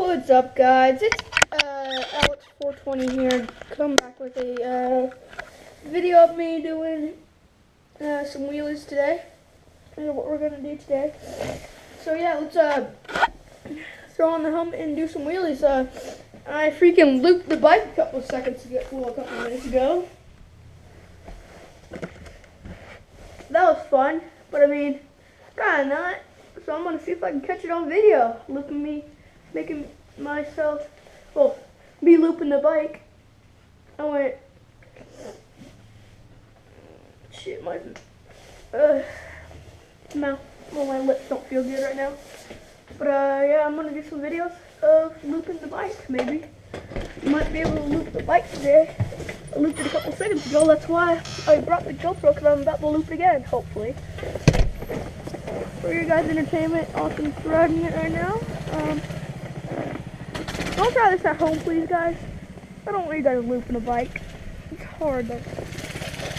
What's up, guys? It's Alex420 here. Come back with a video of me doing some wheelies today. I know what we're gonna do today. So yeah, let's throw on the helmet and do some wheelies. I freaking looped the bike a couple minutes ago. That was fun, but I mean, kinda not. So I'm gonna see if I can catch it on video. Looping me, making myself, me looping the bike. I went, shit, my mouth, my lips don't feel good right now. But yeah, I'm gonna do some videos of looping the bike, maybe. Might be able to loop the bike today. I looped it a couple seconds ago, that's why I brought the GoPro, because I'm about to loop it again, hopefully. For your guys' entertainment, Austin's riding it right now. Don't try this at home, please, guys. I don't want you guys looping a bike. It's hard as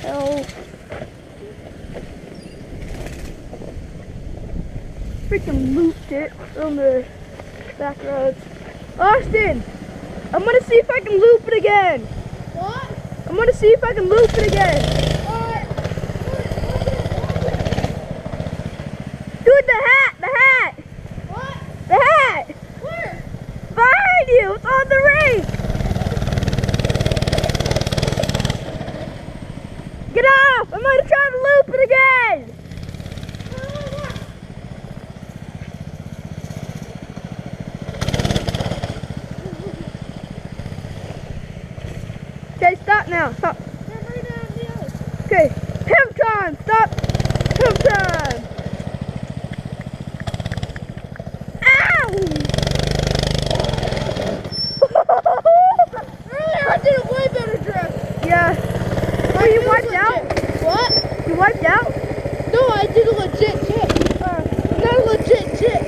hell. Freaking looped it on the back roads. Austin, I'm gonna see if I can loop it again. What? I'm gonna see if I can loop it again. Dude, the hat! What? The hat! Where? Behind you! It's on the rake! Get off! I'm gonna try to loop it again! Okay, stop now. Stop. Okay, pimp time! Stop! Pimp time! Earlier I did a way better drift. Yeah. Oh, you wiped out? What? You wiped out? No, I did a legit chip. Not a legit chip.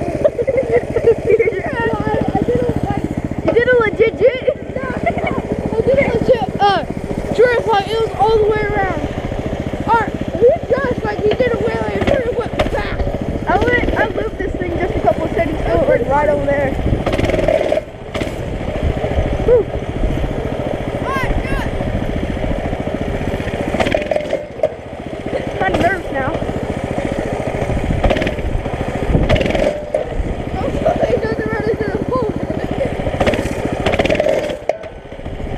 You did a legit jit? No, I did a legit drift, like it was all the way around. He just like he did a wheelie and then it went back. I looped this thing just a couple of seconds ago, like right over there. Whew. Alright, good. Kind of nervous now. He doesn't really do the pull.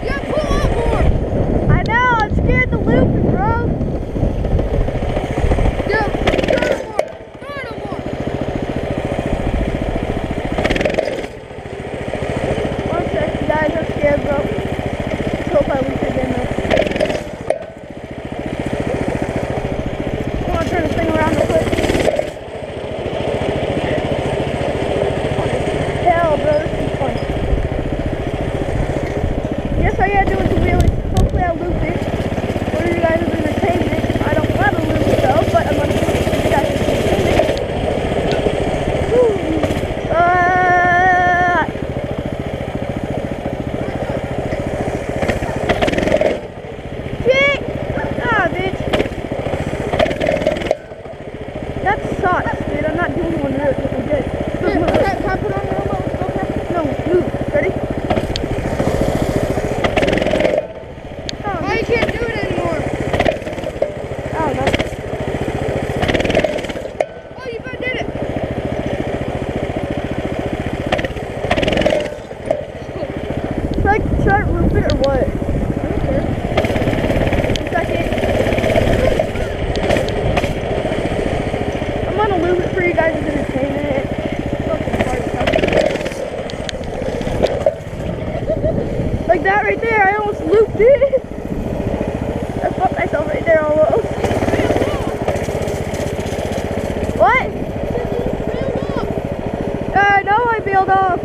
You gotta pull up more. I know, I'm scared to loop it, bro. Yeah, turn it more. Turn it more. One second, guys, I'm scared, bro. Let's hope I loop it again, though. I want to turn this thing around real quick. Hell, bro, this is fun. Yes, I am doing some wheelies. Hopefully I loop it. For you guys' entertainment. I don't want to loop it though, but I'm going to do it for you guys' entertainment. Whew. Shit! Ah, bitch. That sucks, dude. I'm not doing one really good. Here, can I put on the helmet? Let's go, okay? No, move. Ready? Oh, Oh, you can't do it anymore. I don't know. Oh, you better did it. Should I loop it or what? I don't care. Second. I'm gonna loop it for you guys' entertainment. Like that right there, I almost looped it. I fucked myself right there almost. What? No, I bailed off.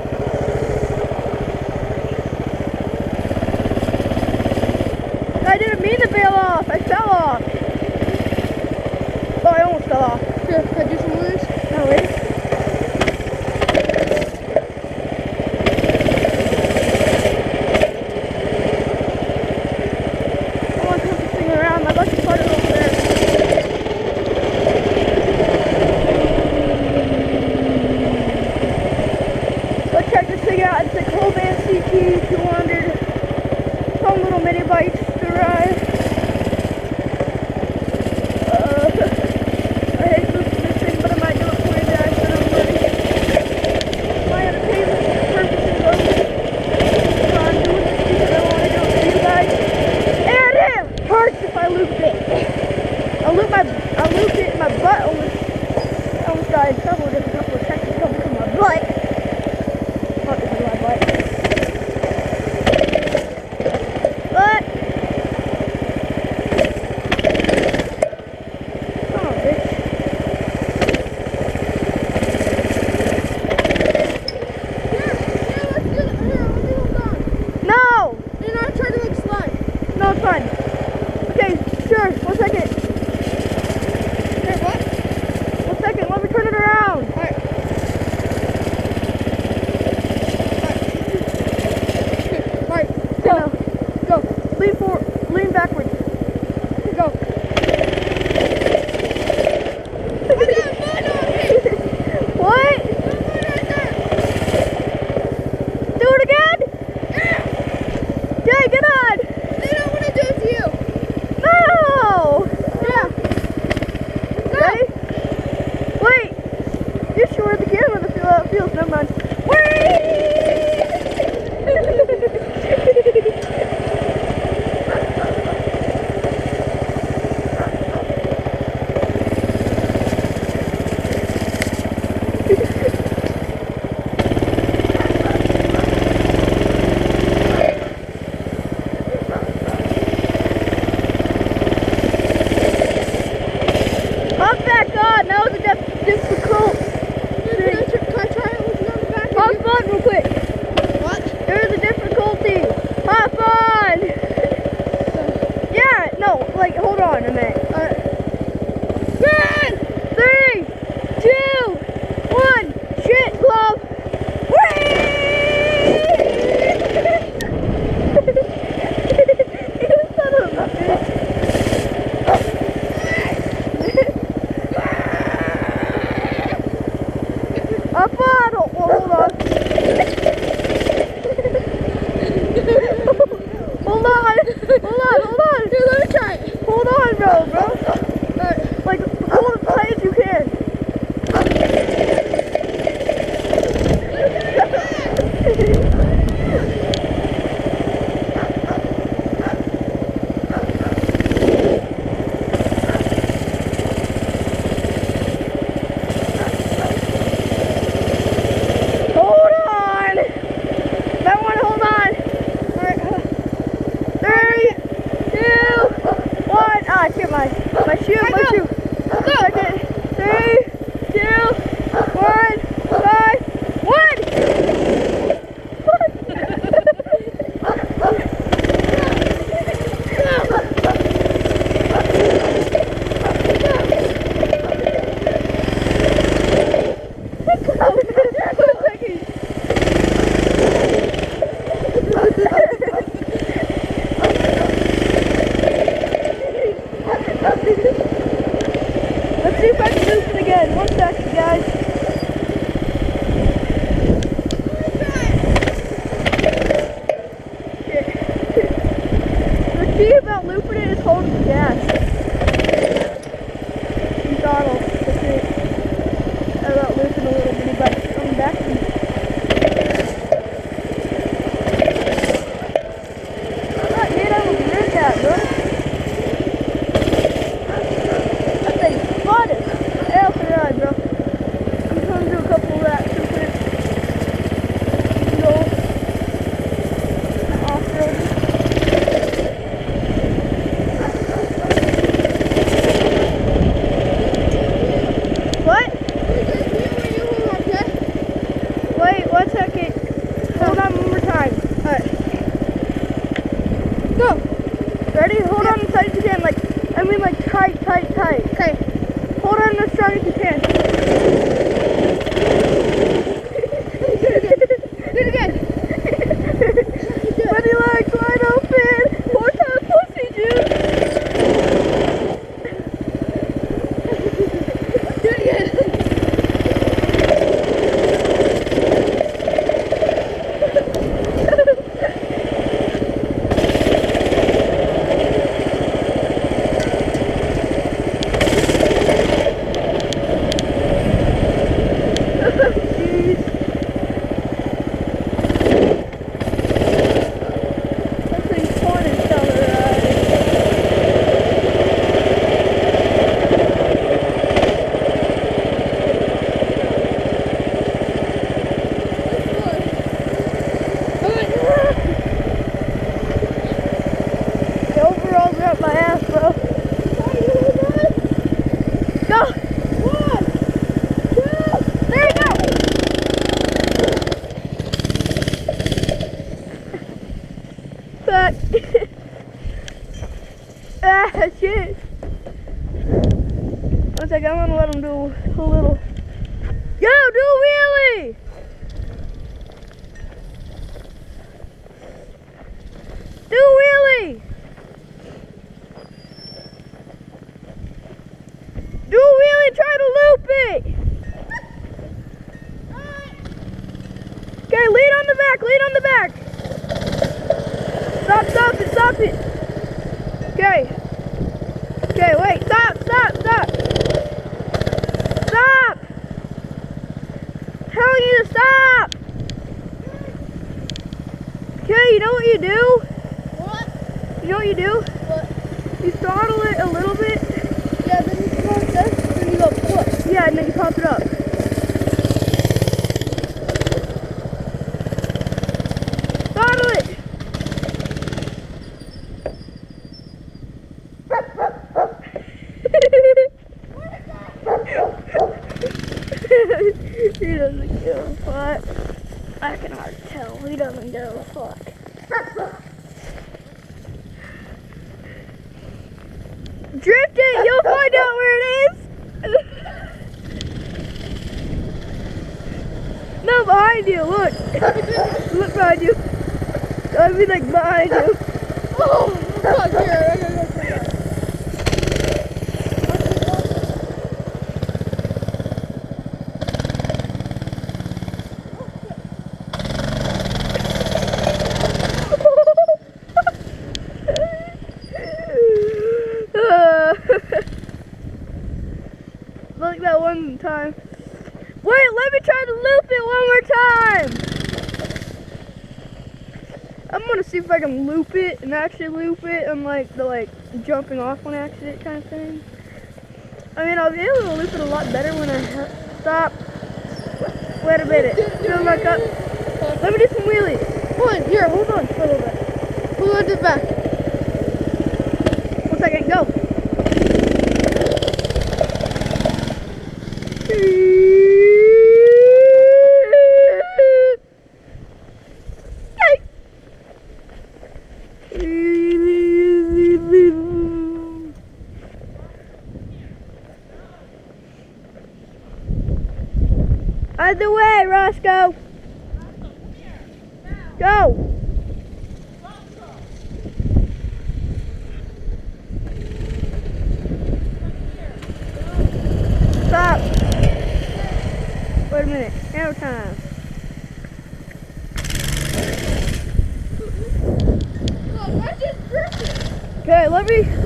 I didn't mean to bail off. I fell off. Oh, I almost fell off. Here, can I do some wheelies? No, wait. I want to turn this thing around. My bucket started over there. So check yeah, it's a Coleman CT 200. Some little mini bikes to ride. I hate moving this thing, but I might do it for you guys when I'm ready. My entertainment purposes only. So I'm doing this because I want to do it for you guys. And it hurts if I loop it. I looped it in my butt. I almost got in trouble with a couple of technical because of my butt. Not because of my butt. But come on, bitch. No! You're not trying to like slide. No, it's fine. Okay, sure. 1 second. Okay, what? 1 second. Let me turn it around. Alright. Alright. Go. Go. Lean forward. Lean backwards. Go. I got mud on me. What? There's mud right there. Do it again? Yeah. Jay, get on. They don't want to do it to you. No. Yeah. Ready? Wait. You're sure the camera the feel how it feels. Never mind. Hop back on. That was a difficult thing. Can I try it with you on the back? Hop on real quick. What? There is a difficulty. Hop on. Yeah, no, like, hold on a minute. 3, 2, 1. Shit, glove. You son of a bitch. Up on. Hold on. Hold on. Here, let me try it. Hold on, bro. Alright. Like, hold as tight as you can. Hold on. That one, hold on. Alright. 3, 2, 1. Ah, shit, my shoe. Second. 3, 2, 1. 5, Let's see if I can do it again. 1 second, guys. The key about looping it is holding the gas. Throttle. That's it. About looping a little mini bike. Coming back. Not hit on the grid that, bro. That thing's fun as hell to ride, bro. I'm gonna do a couple of laps real quick. Go off-road. What? Wait 1 second. Hold on one more time. Alright. Go. Ready? Hold on as tight as you can. Like tight. Okay. Hold on as strong as you can. Do it again. Buddy legs wide open. 4 times pussy juice. Do it again. Okay, lean on the back, lean on the back. Stop, stop it, stop it. Okay. Okay, wait, stop, stop, stop. Stop. Telling you to stop. Okay, you know what you do? What? You know what you do? What? You throttle it a little bit. Yeah, then you go like this, then you go push. Yeah, and then you pump it up. Throttle it. He doesn't give a fuck. I can hardly tell. He doesn't give a fuck. Drift it, you'll find out where it is. No, behind you, look. Look behind you. I mean, like behind you. Oh, fuck, here, I gotta go for that. Like that one time. Wait, let me try to loop it one more time. I'm gonna see if I can loop it and actually loop it and like the jumping off on accident kind of thing. I mean, I'll be able to loop it a lot better when I stop. Wait a minute. Fill back up. Let me do some wheelies. Hold on, here, hold on for a little bit. Hold on to the back. 1 second, go. Out of the way, Roscoe. Go. Stop. Wait a minute. Now time. Look, I just drifted. Okay, let me do some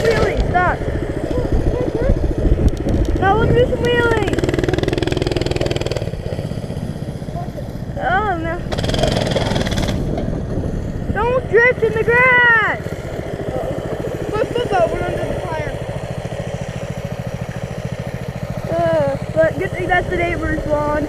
wheelies. Stop. No, let me do some wheelies. Oh no. Don't drift in the grass. My foot got went under the tire. But good thing that's the neighbor's lawn.